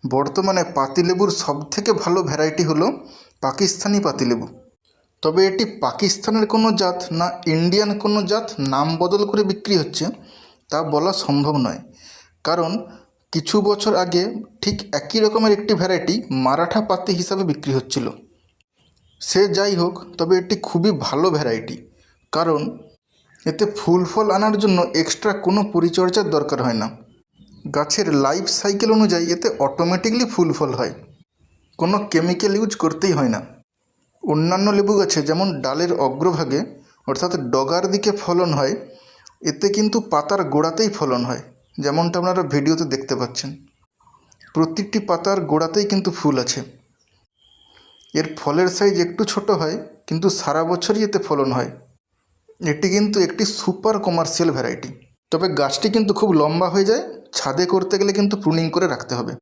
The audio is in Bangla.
বর্তমানে পাতিলেবুর সবথেকে ভালো ভ্যারাইটি হলো পাকিস্তানি পাতিলেবু। তবে এটি পাকিস্তানের কোনো জাত না ইন্ডিয়ান কোনো জাত নাম বদল করে বিক্রি হচ্ছে তা বলা সম্ভব নয়, কারণ কিছু বছর আগে ঠিক একই রকমের একটি ভ্যারাইটি মারাঠা পাতি হিসাবে বিক্রি হচ্ছিল। সে যাই হোক, তবে এটি খুবই ভালো ভ্যারাইটি, কারণ এতে ফুল ফল আনার জন্য এক্সট্রা কোনো পরিচর্যার দরকার হয় না। গাছের লাইফ সাইকেল অনুযায়ী এতে অটোমেটিকলি ফুল ফল হয়, কোনো কেমিক্যাল ইউজ করতেই হয় না। অন্যান্য লেবু গাছে যেমন ডালের অগ্রভাগে অর্থাৎ ডগার দিকে ফলন হয়, এতে কিন্তু পাতার গোড়াতেই ফলন হয়, যেমনটা আপনারা ভিডিওতে দেখতে পাচ্ছেন। প্রতিটি পাতার গোড়াতেই কিন্তু ফুল আছে। এর ফলের সাইজ একটু ছোট হয়, কিন্তু সারা বছরই এতে ফলন হয়। এটি কিন্তু একটি সুপার কমার্শিয়াল ভ্যারাইটি। তবে গাছটি কিন্তু খুব লম্বা হয়ে যায়, ছাদে করতে গেলে কিন্তু প্রুনিং করে রাখতে হবে।